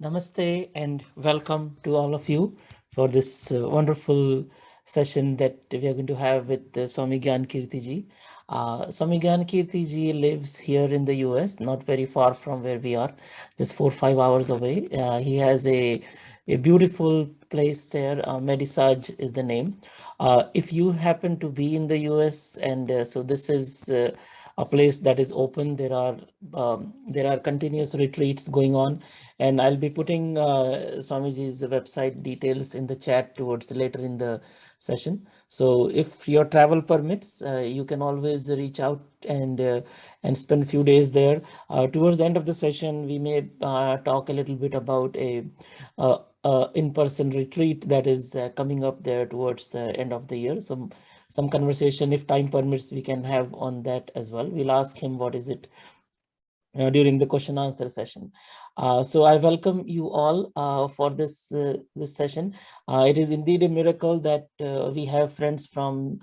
Namaste and welcome to all of you for this wonderful session that we are going to have with Swami Gyankirti ji. Swami Gyankirti ji lives here in the US, not very far from where we are, just 4 or 5 hours away. He has a beautiful place there. Medisaj is the name. If you happen to be in the US, and so this is a place that is open, there are continuous retreats going on, and I'll be putting Swamiji's website details in the chat towards later in the session. So if your travel permits, you can always reach out and spend a few days there. Towards the end of the session, we may talk a little bit about a in-person retreat that is coming up there towards the end of the year. So some conversation, if time permits, we can have on that as well. We'll ask him what is it during the question answer session. So I welcome you all for this session. It is indeed a miracle that we have friends from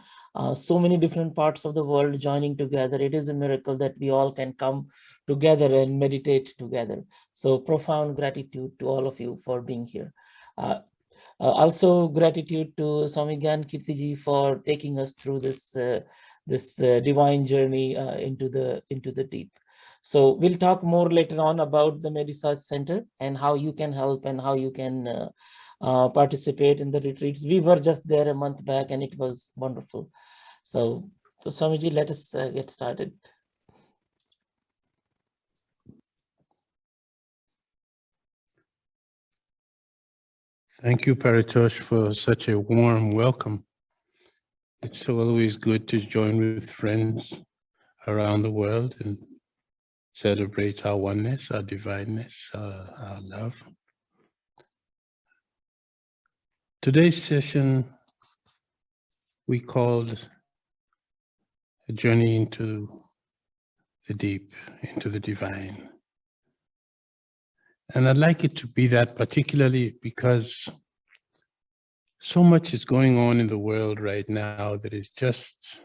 so many different parts of the world joining together. It is a miracle that we all can come together and meditate together. So profound gratitude to all of you for being here. Uh, Also gratitude to Swami Gyankirti ji for taking us through this divine journey into the deep. So we'll talk more later on about the Medisage Center and how you can help and how you can participate in the retreats. We were just there a month back and it was wonderful. So Swamiji, let us get started. Thank you, Paritosh, for such a warm welcome. It's always good to join with friends around the world and celebrate our oneness, our divineness, our love. Today's session we called a journey into the deep, into the divine. And I'd like it to be that particularly because so much is going on in the world right now that is just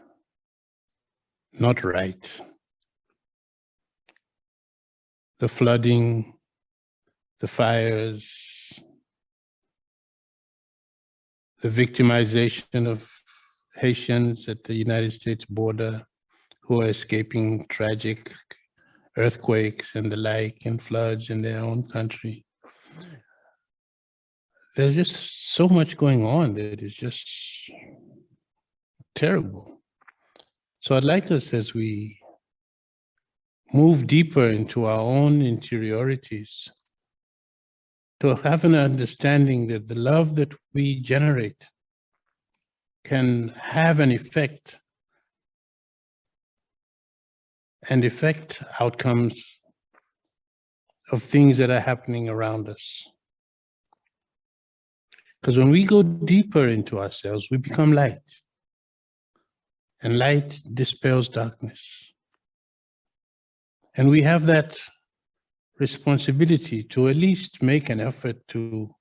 not right. The flooding, the fires, the victimization of Haitians at the United States border who are escaping tragic earthquakes and the like and floods in their own country. There's just so much going on that is just terrible. So I'd like us, as we move deeper into our own interiorities, to have an understanding that the love that we generate can have an effect and affect outcomes of things that are happening around us. Because when we go deeper into ourselves, we become light. And light dispels darkness. And we have that responsibility to at least make an effort to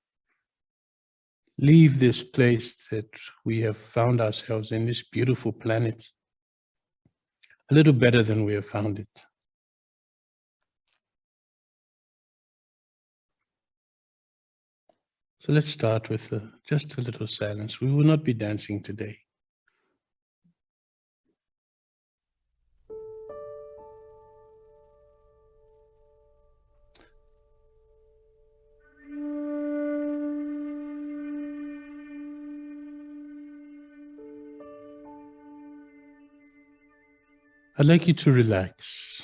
leave this place that we have found ourselves in, this beautiful planet, a little better than we have found it. So let's start with just a little silence. We will not be dancing today. I'd like you to relax.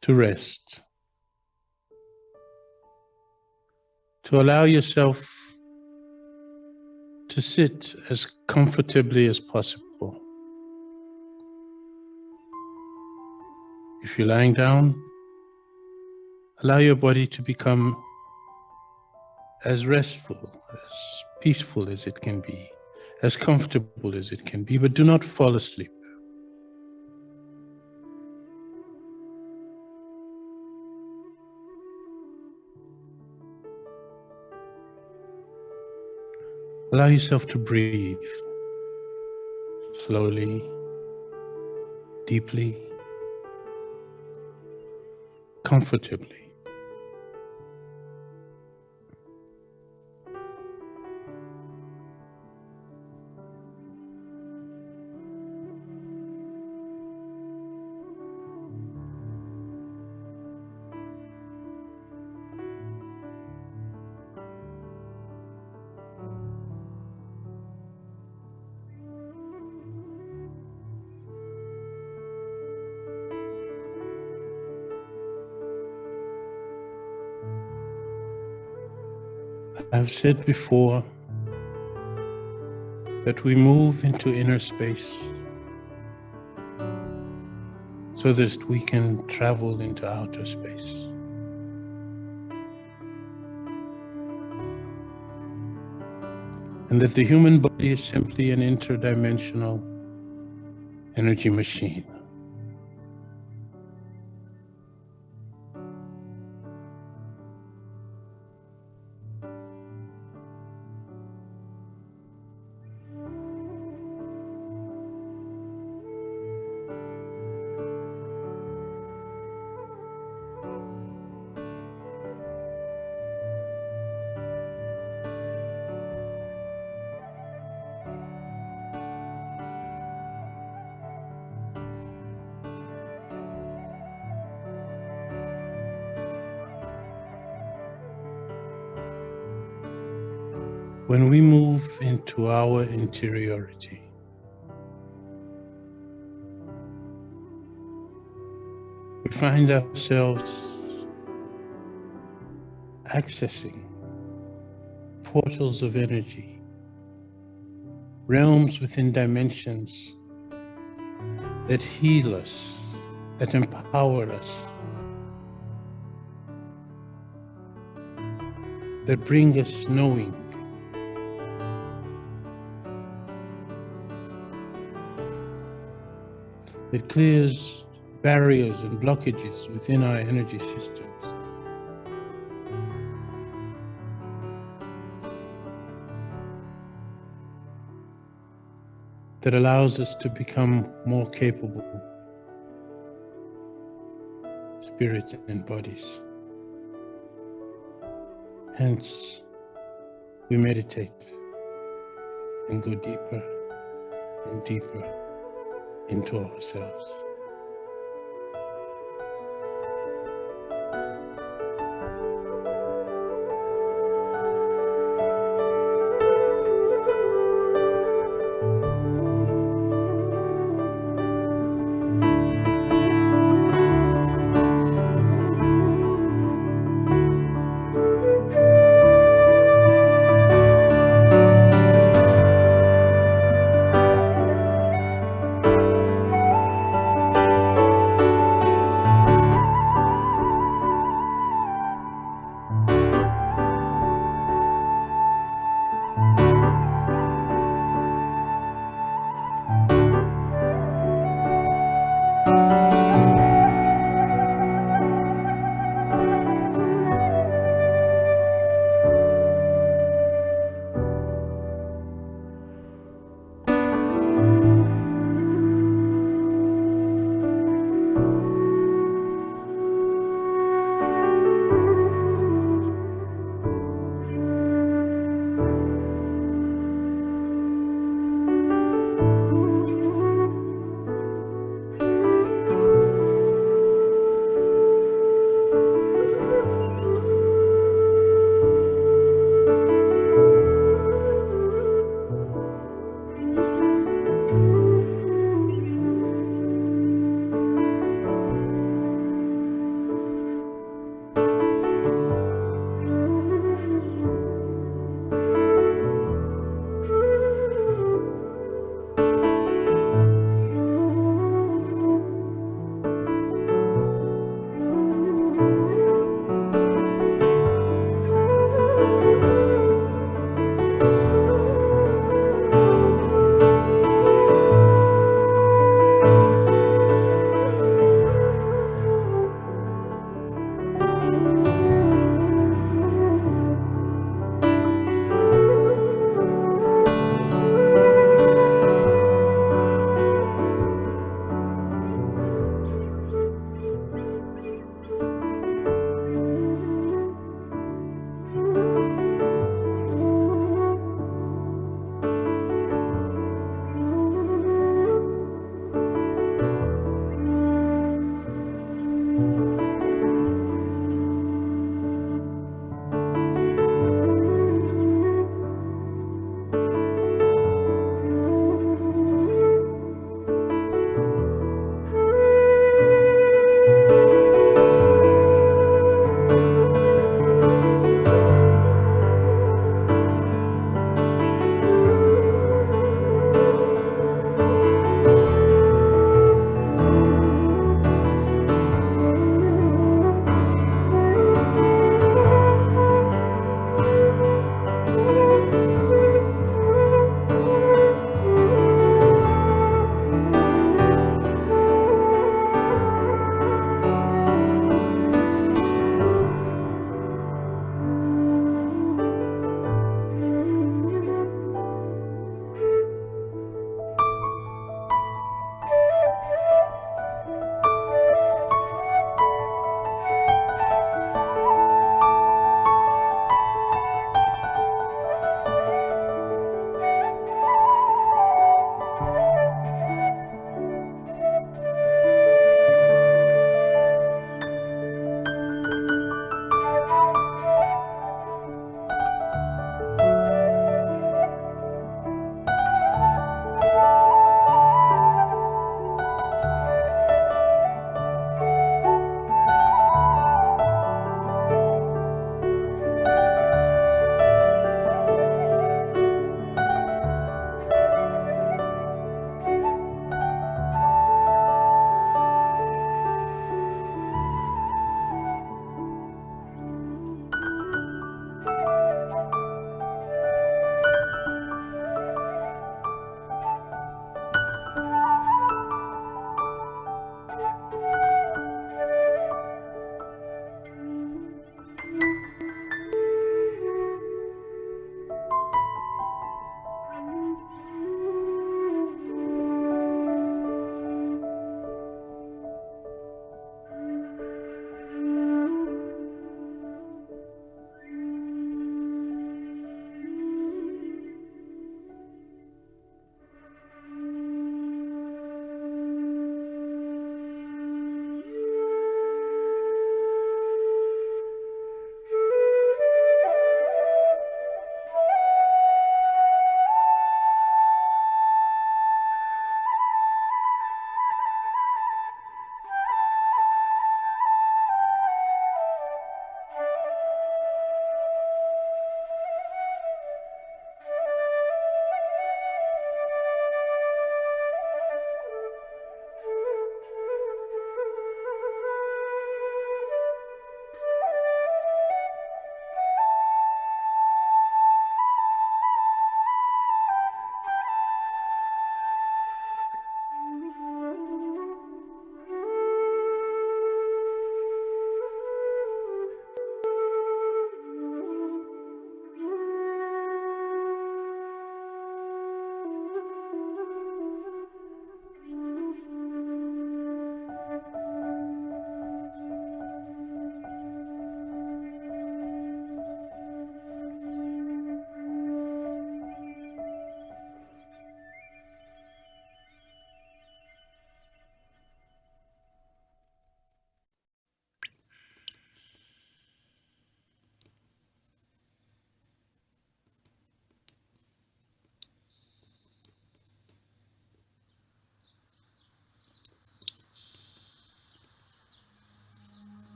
To rest. To allow yourself to sit as comfortably as possible. If you're lying down, allow your body to become as restful, as peaceful as it can be, as comfortable as it can be, but do not fall asleep. Allow yourself to breathe slowly, deeply. comfortably. I've said before that we move into inner space so that we can travel into outer space. And that the human body is simply an interdimensional energy machine. When we move into our interiority, we find ourselves accessing portals of energy, realms within dimensions that heal us, that empower us, that bring us knowing. That clears barriers and blockages within our energy systems. That allows us to become more capable, spirit and bodies. Hence, we meditate and go deeper and deeper into ourselves.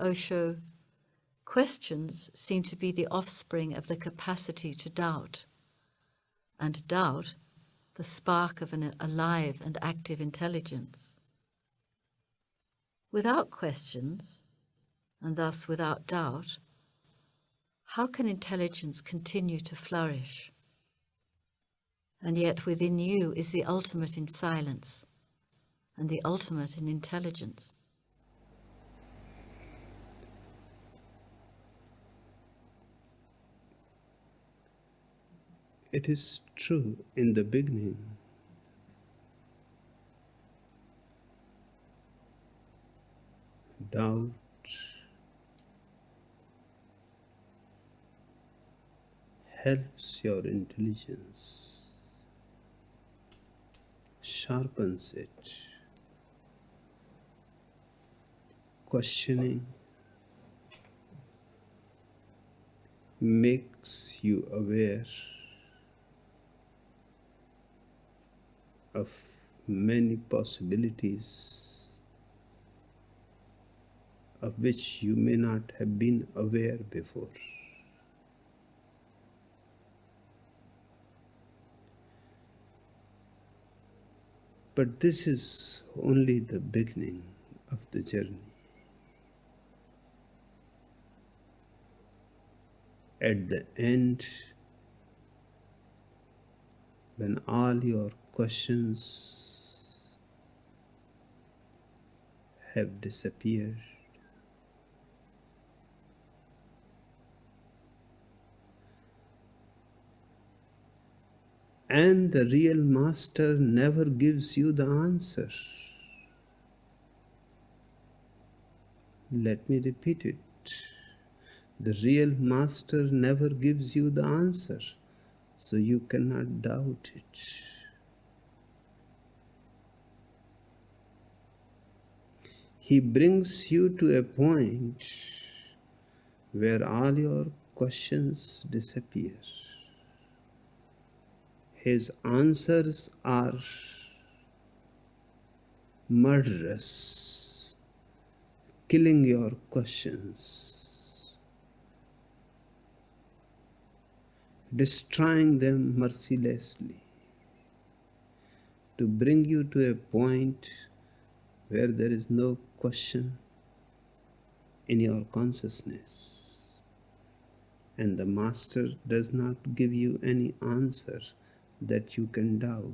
Osho, questions seem to be the offspring of the capacity to doubt, and doubt the spark of an alive and active intelligence. Without questions, and thus without doubt, how can intelligence continue to flourish? And yet within you is the ultimate in silence and the ultimate in intelligence. It is true in the beginning. Doubt helps your intelligence, sharpens it. Questioning makes you aware of many possibilities of which you may not have been aware before. But this is only the beginning of the journey. At the end, when all your questions have disappeared, and the real master never gives you the answer. Let me repeat it. The real master never gives you the answer, so you cannot doubt it. He brings you to a point where all your questions disappear. His answers are murderous, killing your questions, destroying them mercilessly, to bring you to a point where there is no question in your consciousness, and the master does not give you any answer that you can doubt.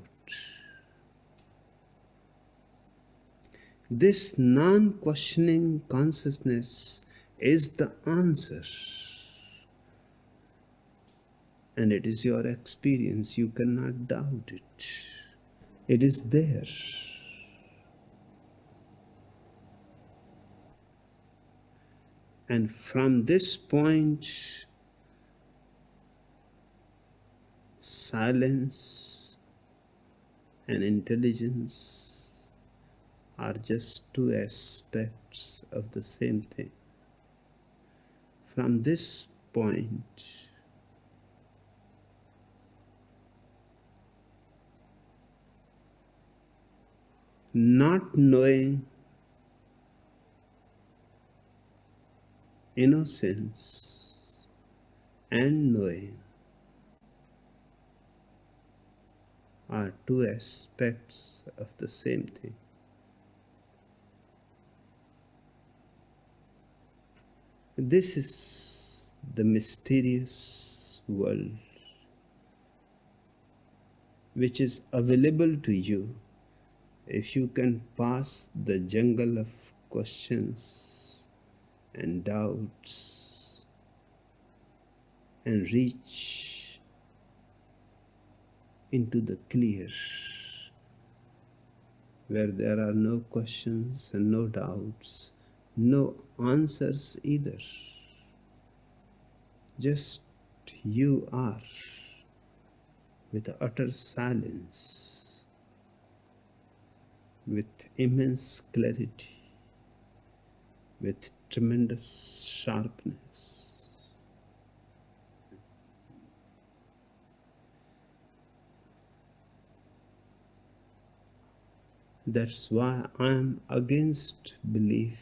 This non-questioning consciousness is the answer, and it is your experience. You cannot doubt it. It is there. And from this point, silence and intelligence are just two aspects of the same thing. From this point, not knowing, innocence, and knowing are two aspects of the same thing. This is the mysterious world which is available to you if you can pass the jungle of questions and doubts and reach into the clear, where there are no questions and no doubts, no answers either. Just you are, with utter silence, with immense clarity, with tremendous sharpness. That's why I am against belief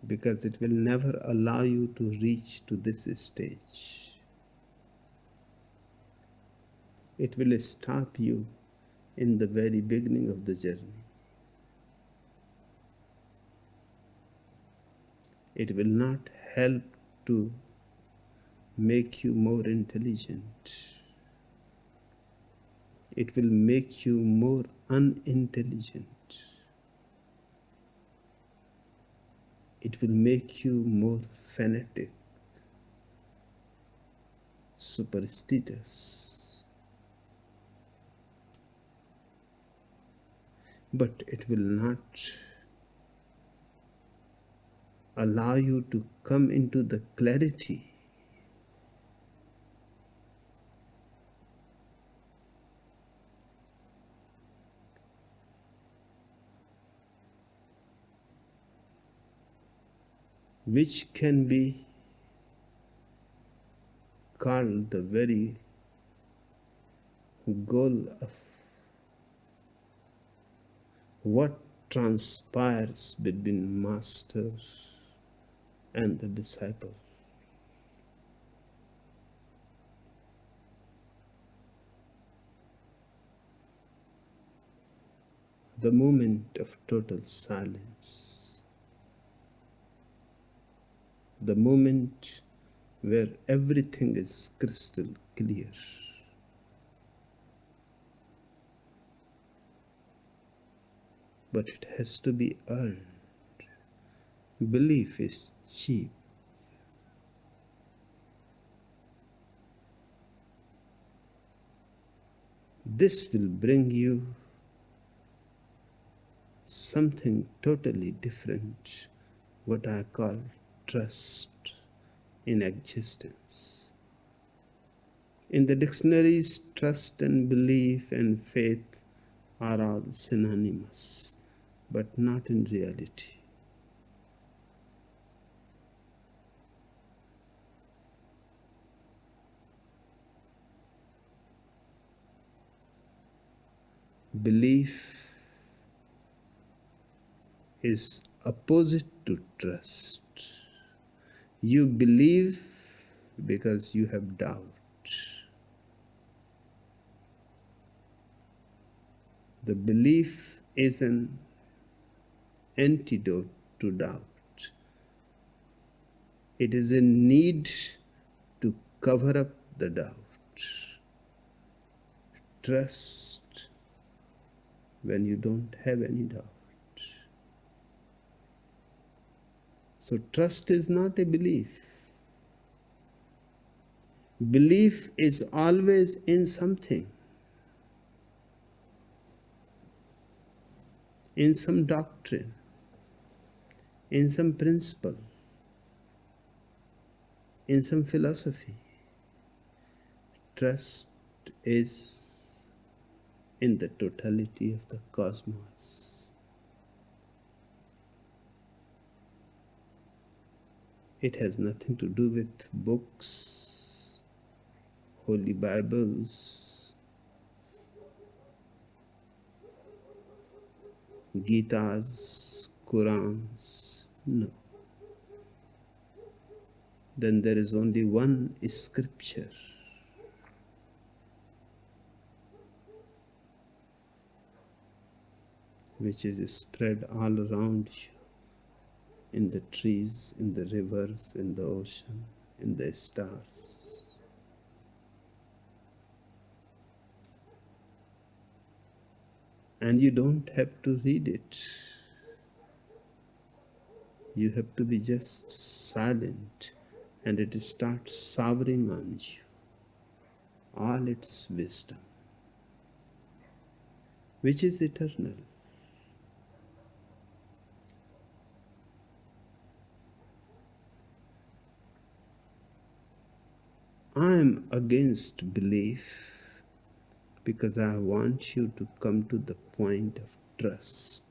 because it will never allow you to reach to this stage. It will stop you in the very beginning of the journey. It will not help to make you more intelligent. It will make you more unintelligent. It will make you more fanatic, superstitious. But it will not allow you to come into the clarity which can be called the very goal of what transpires between master and the disciple. The moment of total silence, the moment where everything is crystal clear. But it has to be earned. Belief is cheap. This will bring you something totally different, what I call trust in existence. In the dictionaries, trust and belief and faith are all synonymous, but not in reality. Belief is opposite to trust. You believe because you have doubt. The belief is an antidote to doubt. It is a need to cover up the doubt. Trust when you don't have any doubt. So trust is not a belief. Belief is always in something, in some doctrine, in some principle, in some philosophy. Trust is in the totality of the cosmos. It has nothing to do with books, holy Bibles, Gitas, Qurans. No. Then there is only one scripture. Which is spread all around you, in the trees, in the rivers, in the ocean, in the stars. And you don't have to read it. You have to be just silent, and it starts showering on you all its wisdom, which is eternal. I am against belief because I want you to come to the point of trust.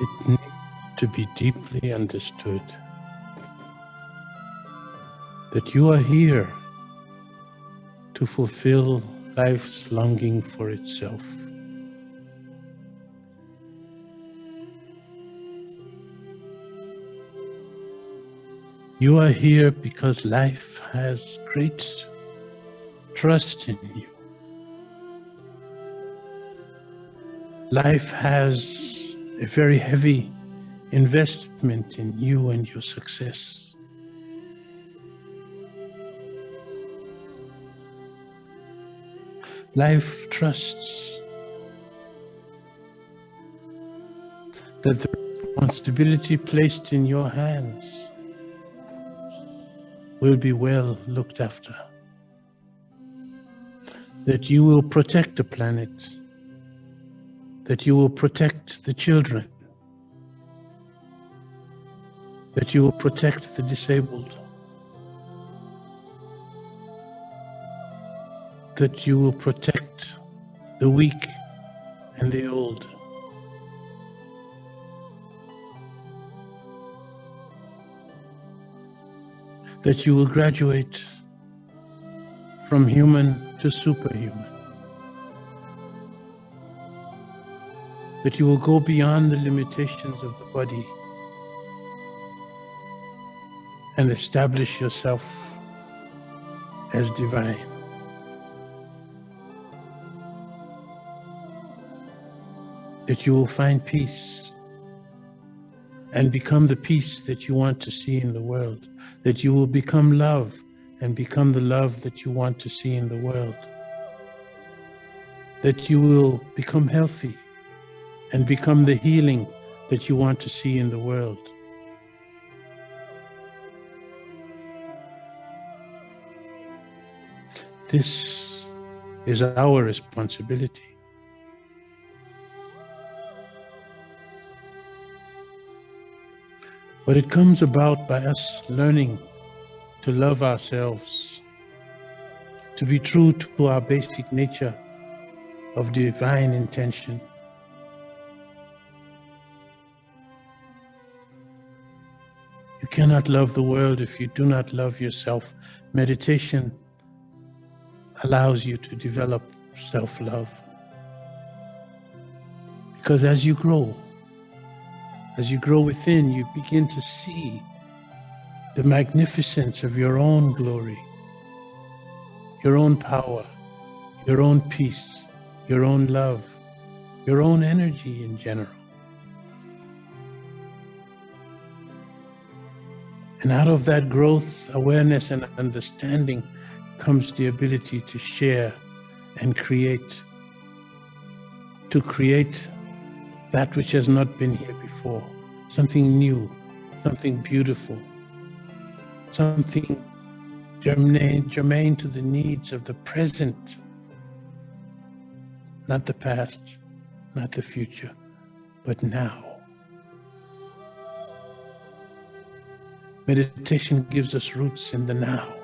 It needs to be deeply understood that you are here to fulfill life's longing for itself. You are here because life has great trust in you. Life has a very heavy investment in you and your success. Life trusts that the responsibility placed in your hands will be well looked after, that you will protect the planet, that you will protect the children, that you will protect the disabled, that you will protect the weak and the old. That you will graduate from human to superhuman. That you will go beyond the limitations of the body and establish yourself as divine. That you will find peace and become the peace that you want to see in the world. That you will become love and become the love that you want to see in the world. That you will become healthy and become the healing that you want to see in the world. This is our responsibility. But it comes about by us learning to love ourselves, to be true to our basic nature of divine intention. You cannot love the world if you do not love yourself. Meditation allows you to develop self-love. Because as you grow within, you begin to see the magnificence of your own glory, your own power, your own peace, your own love, your own energy in general. And out of that growth, awareness, and understanding comes the ability to share and create, to create that which has not been here before, something new, something beautiful, something germane to the needs of the present, not the past, not the future, but now. Meditation gives us roots in the now.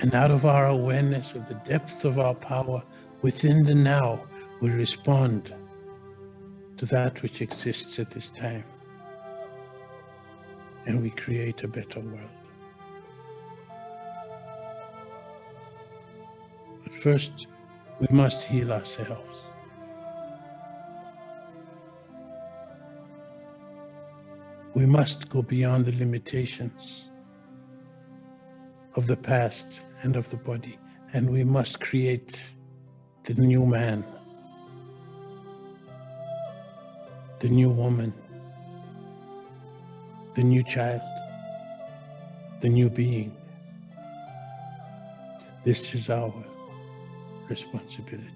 And out of our awareness of the depth of our power within the now, we respond to that which exists at this time. And we create a better world. But first, we must heal ourselves. We must go beyond the limitations of the past and of the body, and we must create the new man, the new woman, the new child, the new being. This is our responsibility.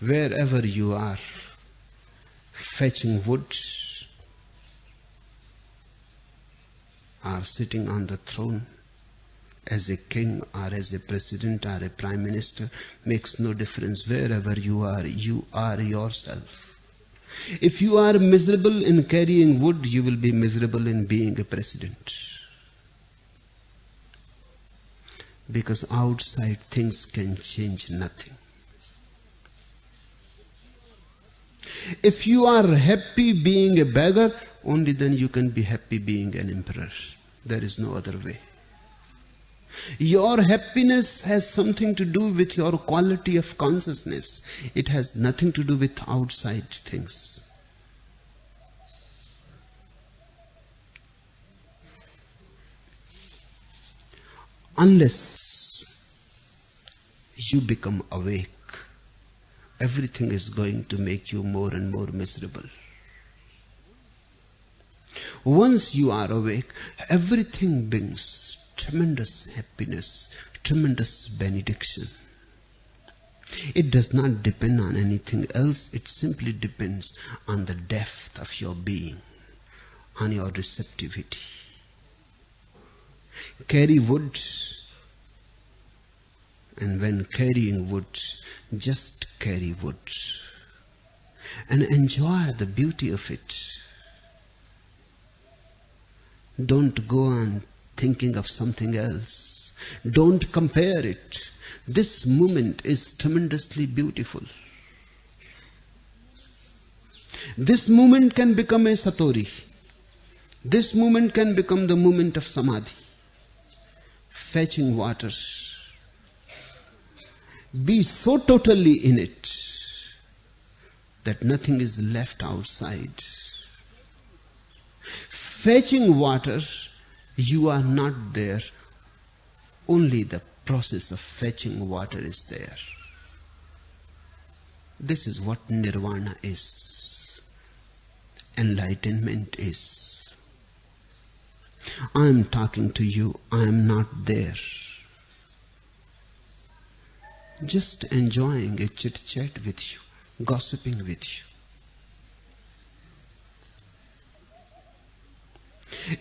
wherever you are, fetching wood, or sitting on the throne as a king or as a president or a prime minister, makes no difference. Wherever you are yourself. If you are miserable in carrying wood, you will be miserable in being a president. Because outside things can change nothing. If you are happy being a beggar, only then you can be happy being an emperor. There is no other way. Your happiness has something to do with your quality of consciousness. It has nothing to do with outside things. Unless you become awake, everything is going to make you more and more miserable. Once you are awake, everything brings tremendous happiness, tremendous benediction. It does not depend on anything else. It simply depends on the depth of your being, on your receptivity. Carry wood, and when carrying wood, just carry wood and enjoy the beauty of it. Don't go on thinking of something else. Don't compare it. This moment is tremendously beautiful. This moment can become a satori. This moment can become the moment of samadhi. Fetching water. Be so totally in it that nothing is left outside. Fetching water, you are not there. Only the process of fetching water is there. This is what nirvana is. Enlightenment is. I am talking to you. I am not there. Just enjoying a chit-chat with you, gossiping with you.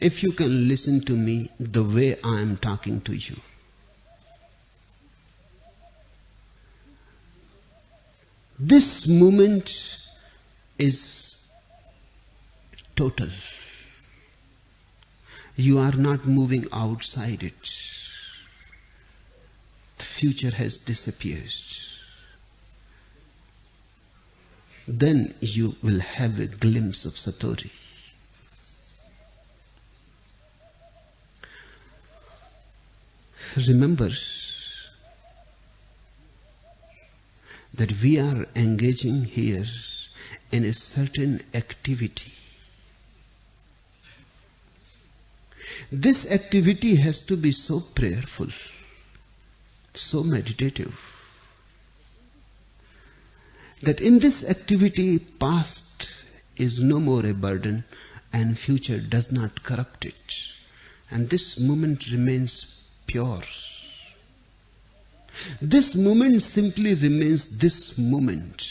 If you can listen to me the way I am talking to you, this moment is total. You are not moving outside it. The future has disappeared. Then you will have a glimpse of Satori. Remember that we are engaging here in a certain activity. This activity has to be so prayerful, so meditative, that in this activity past is no more a burden and future does not corrupt it. And this moment remains pure. This moment simply remains this moment.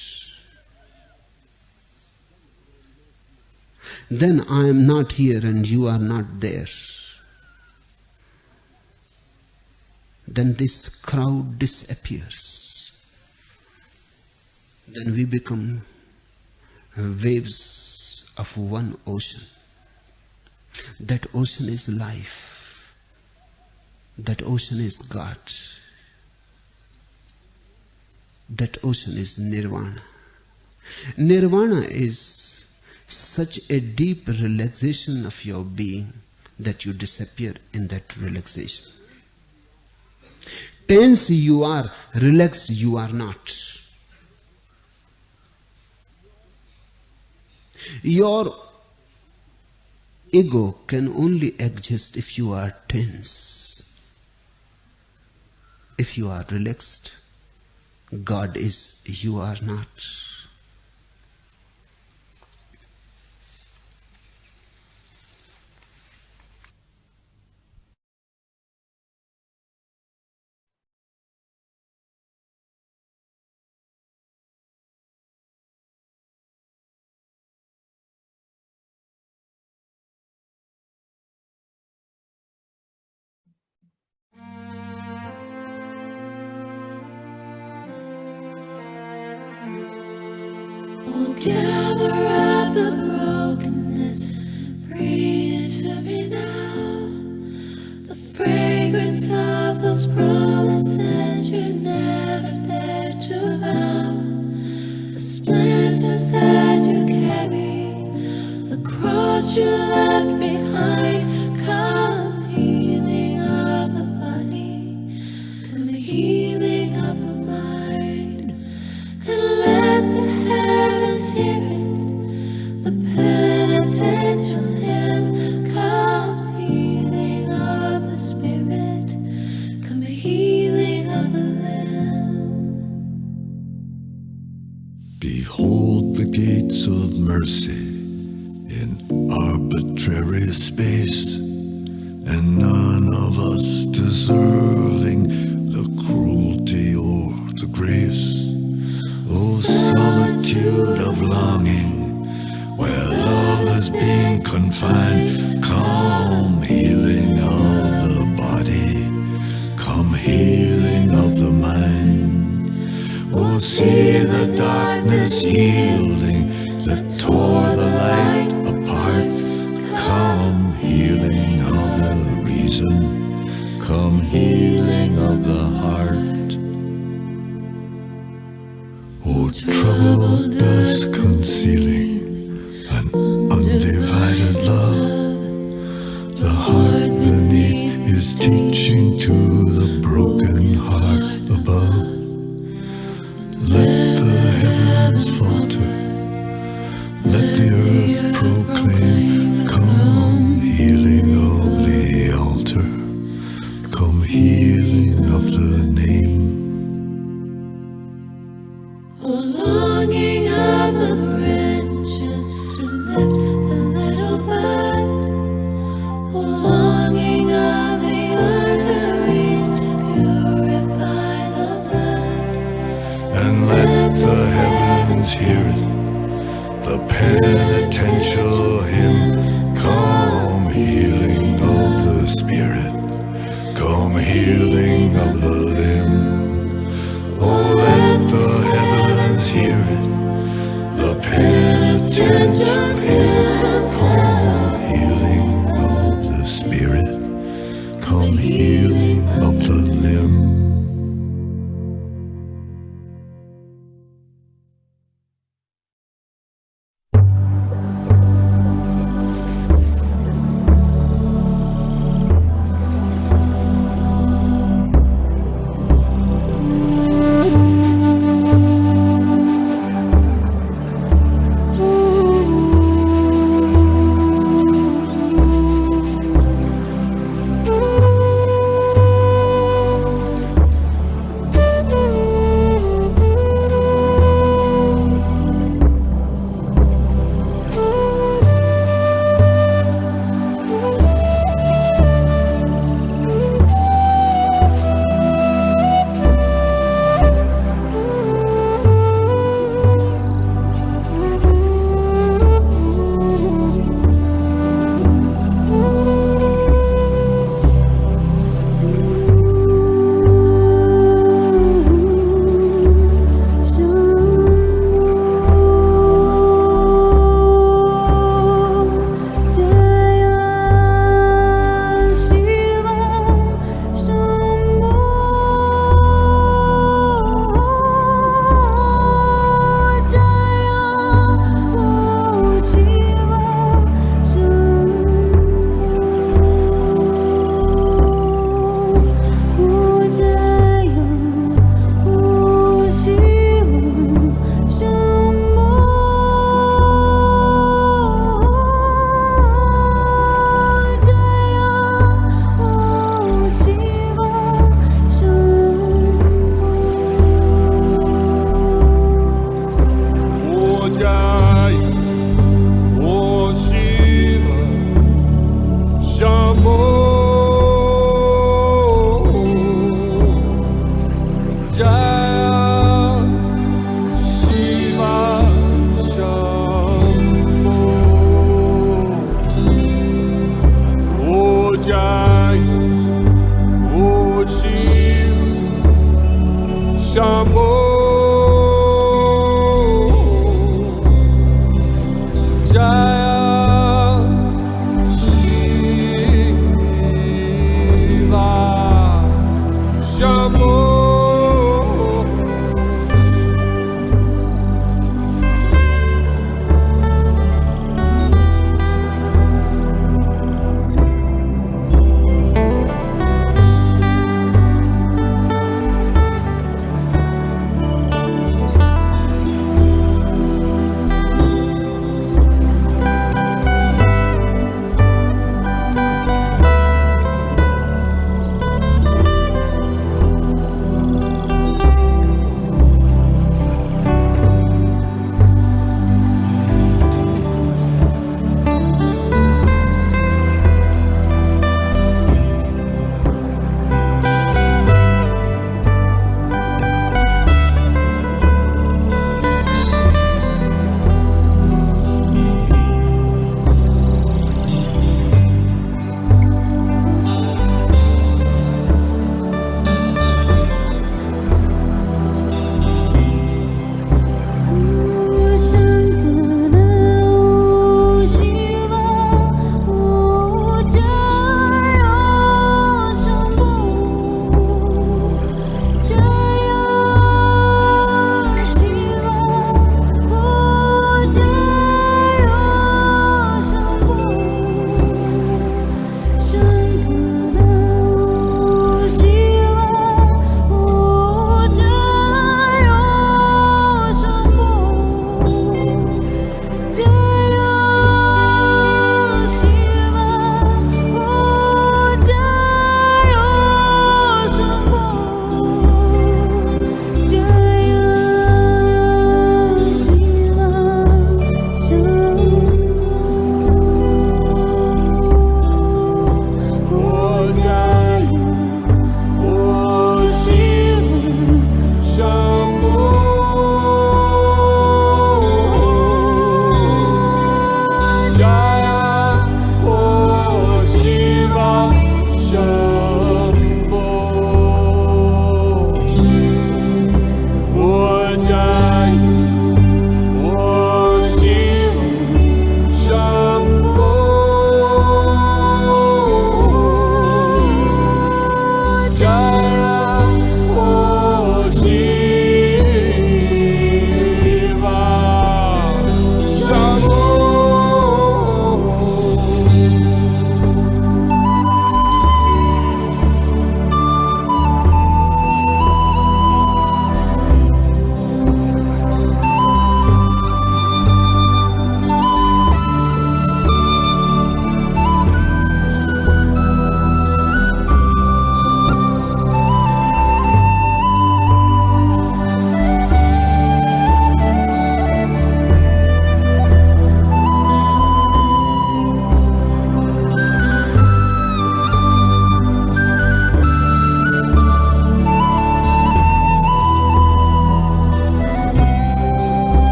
Then I am not here and you are not there. Then this crowd disappears. Then we become waves of one ocean. That ocean is life. That ocean is God. That ocean is nirvana. Nirvana is such a deep relaxation of your being that you disappear in that relaxation. Tense you are, relaxed you are not. Your ego can only exist if you are tense. If you are relaxed, God is, you are not. gather up the brokenness, bring it to me now. The fragrance of those promises you never dared to vow. The splinters that you carry, the cross you left behind. Come healing of the body, come healing of the mind, and let the heavens hear it, the penitential hymn. Come healing of the spirit, come healing of the limb. Behold the gates of mercy in arbitrary space, and none of us deserving the cruelty or the grace. O solitude of longing, where love has been confined, come healing of the body, come healing of the mind. Oh, see the darkness yielding that tore the light apart. Come healing of the reason, come healing of the heart. Oh, troubled dust concealing an undivided love, the heart beneath is teaching to the broken heart above. Let the heavens falter, let the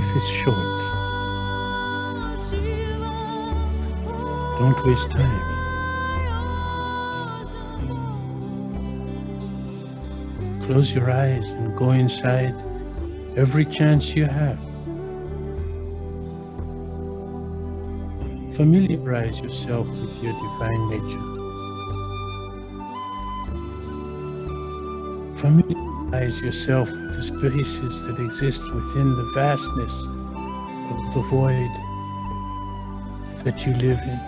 Life is short. Don't waste time. Close your eyes and go inside every chance you have. Familiarize yourself with your divine nature. Familiarize yourself with the spaces that exist within the vastness of the void that you live in.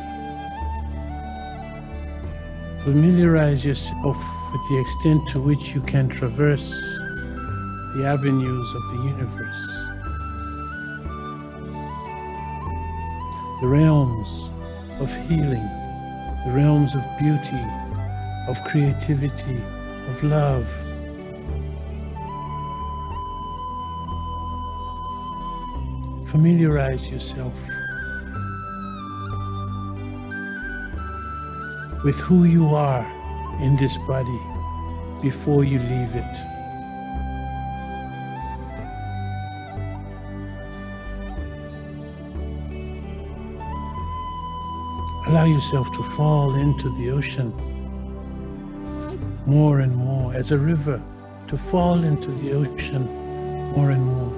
Familiarize yourself with the extent to which you can traverse the avenues of the universe, the realms of healing, the realms of beauty, of creativity, of love. Familiarize yourself with who you are in this body before you leave it. Allow yourself to fall into the ocean more and more, as a river, to fall into the ocean more and more.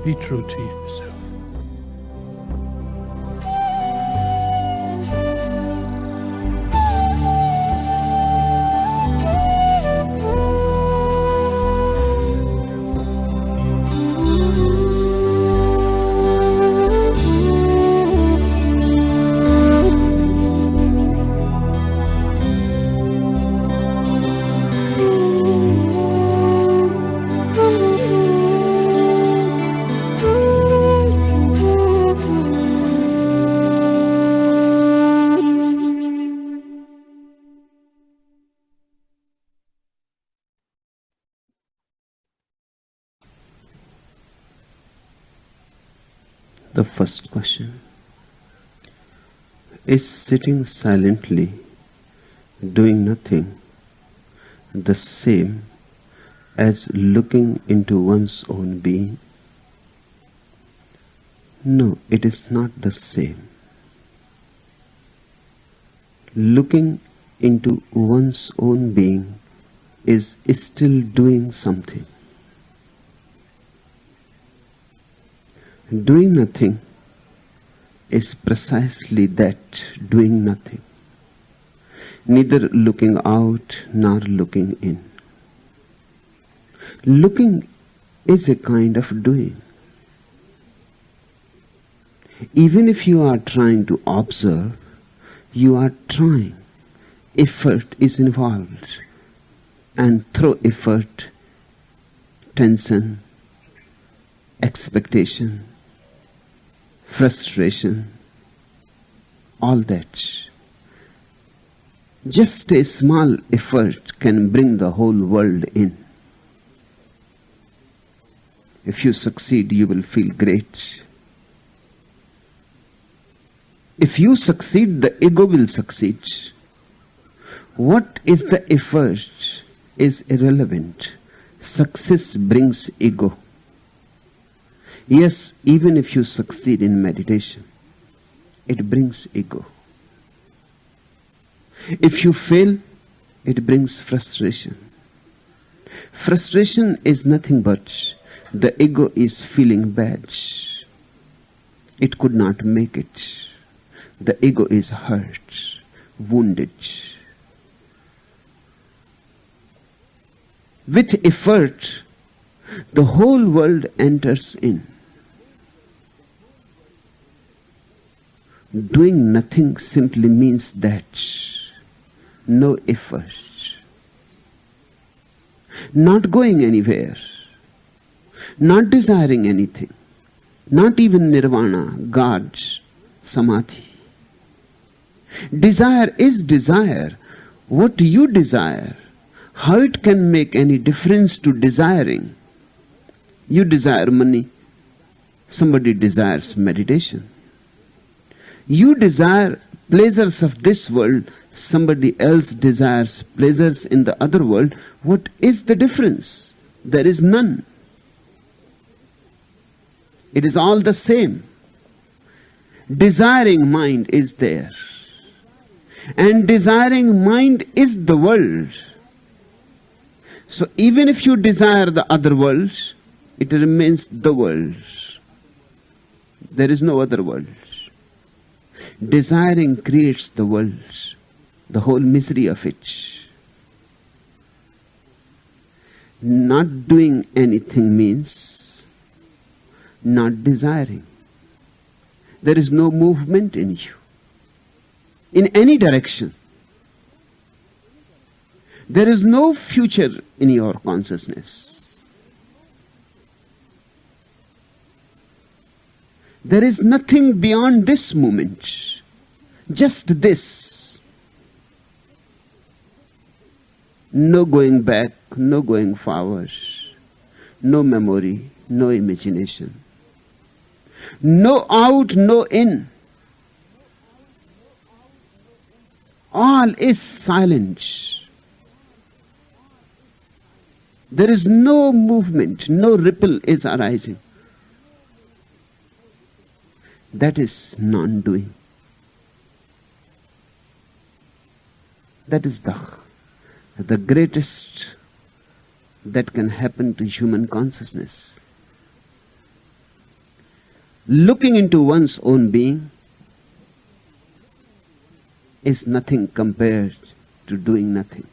Be true to yourself. The first question: is sitting silently, doing nothing, the same as looking into one's own being? No, it is not the same. Looking into one's own being is still doing something. Doing nothing is precisely that, doing nothing. Neither looking out nor looking in. Looking is a kind of doing. Even if you are trying to observe, you are trying. Effort is involved. And through effort, tension, expectation, frustration, all that. Just a small effort can bring the whole world in. If you succeed, you will feel great. If you succeed, the ego will succeed. What is the effort is irrelevant. Success brings ego. Yes, even if you succeed in meditation, it brings ego. If you fail, it brings frustration. Frustration is nothing but the ego is feeling bad. It could not make it. The ego is hurt, wounded. With effort, the whole world enters in. Doing nothing simply means that no effort. Not going anywhere. Not desiring anything. Not even nirvana, God, samadhi. Desire is desire. What you desire, how it can make any difference to desiring? You desire money. Somebody desires meditation. You desire pleasures of this world, somebody else desires pleasures in the other world. What is the difference? There is none. It is all the same. Desiring mind is there. And desiring mind is the world. So even if you desire the other world, it remains the world. There is no other world. Desiring creates the world, the whole misery of it. Not doing anything means not desiring. There is no movement in you, in any direction. There is no future in your consciousness. There is nothing beyond this moment, just this. No going back, no going forward, no memory, no imagination. No out, no in. All is silent. There is no movement, no ripple is arising. That is non-doing. That is the greatest that can happen to human consciousness. Looking into one's own being is nothing compared to doing nothing.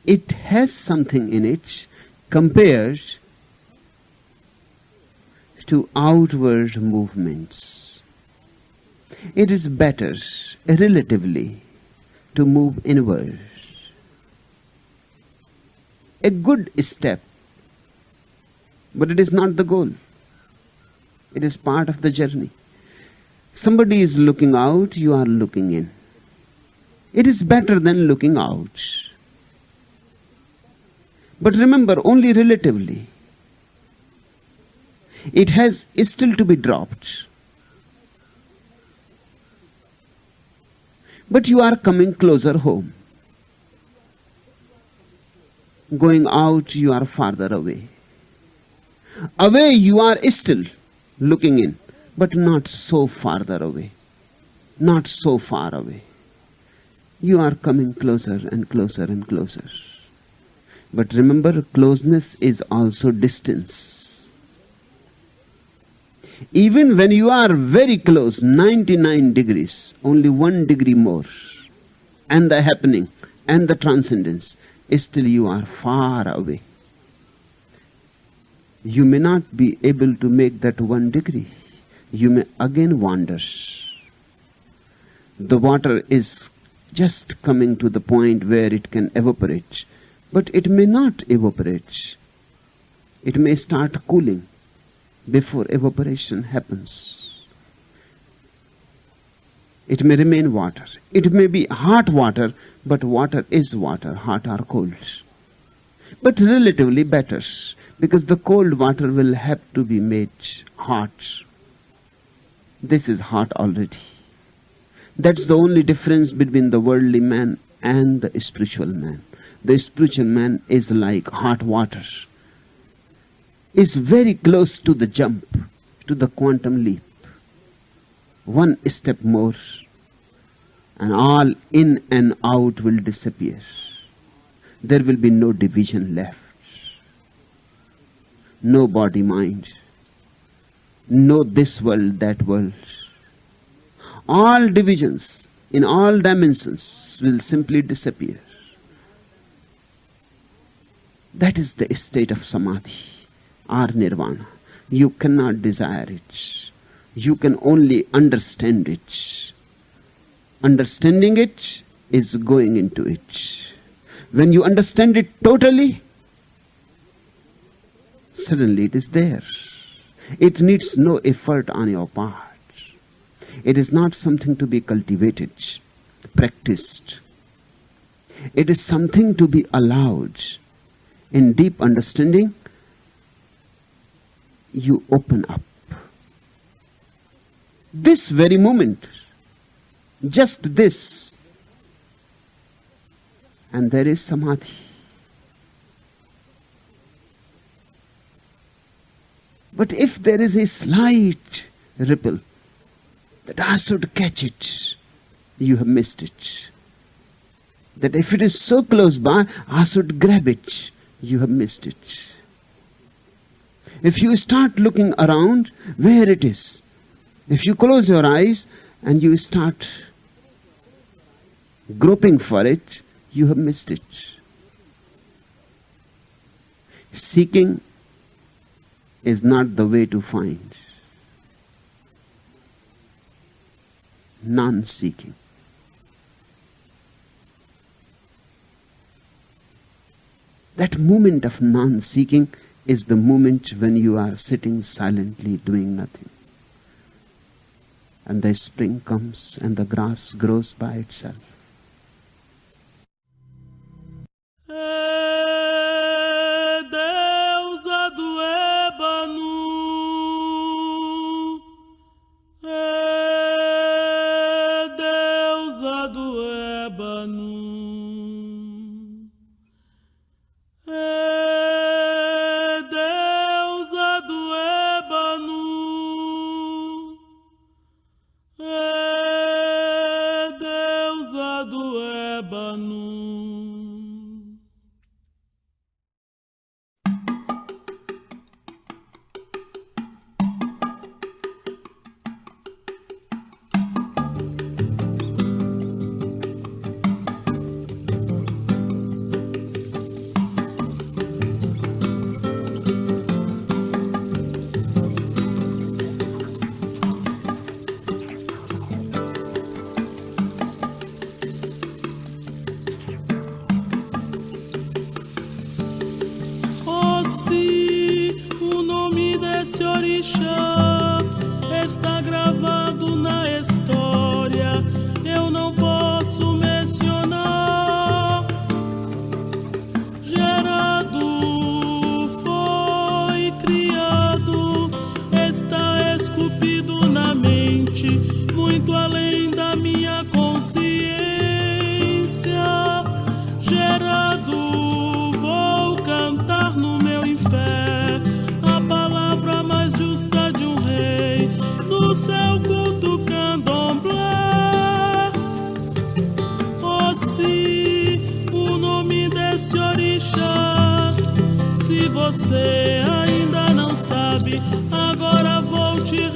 It has something in it compared to outward movements. It is better, relatively, to move inward. A good step, but it is not the goal. It is part of the journey. Somebody is looking out, you are looking in. It is better than looking out. But remember, only relatively. It has still to be dropped. But you are coming closer home. Going out, you are farther away. Away, you are still looking in, but not so farther away. Not so far away. You are coming closer and closer and closer. But remember, closeness is also distance. Even when you are very close, 99 degrees, only 1 degree more, and the happening and the transcendence, still you are far away. You may not be able to make that 1 degree. You may again wander. The water is just coming to the point where it can evaporate. But it may not evaporate. It may start cooling before evaporation happens. It may remain water. It may be hot water, but water is water, hot or cold. But relatively better, because the cold water will have to be made hot. This is hot already. That's the only difference between the worldly man and the spiritual man. The spiritual man is like hot water. Is very close to the jump, to the quantum leap. 1 step more, and all in and out will disappear. There will be no division left. No body mind. No this world, that world. All divisions in all dimensions will simply disappear. That is the state of samadhi or nirvana. You cannot desire it. You can only understand it. Understanding it is going into it. When you understand it totally, suddenly it is there. It needs no effort on your part. It is not something to be cultivated, practiced. It is something to be allowed. In deep understanding, you open up. This very moment, just this, and there is samadhi. But if there is a slight ripple, that I should catch it, you have missed it. That if it is so close by, I should grab it, you have missed it. If you start looking around where it is, if you close your eyes and you start groping for it, you have missed it. Seeking is not the way to find. Non-seeking. That moment of non-seeking is the moment when you are sitting silently doing nothing. And the spring comes and the grass grows by itself. Deusa do ébano, deusa do ébano, deusa do ébano, deusa do ébano. Esse orixá está gravado na história, eu não posso mencionar. Gerado, foi criado, está esculpido na mente, muito além da minha consciência. Gerado, vou cantar no meu inferno a palavra mais justa de um rei, no seu culto candomblé. Ossi, o nome desse orixá, se você ainda não sabe, agora vou te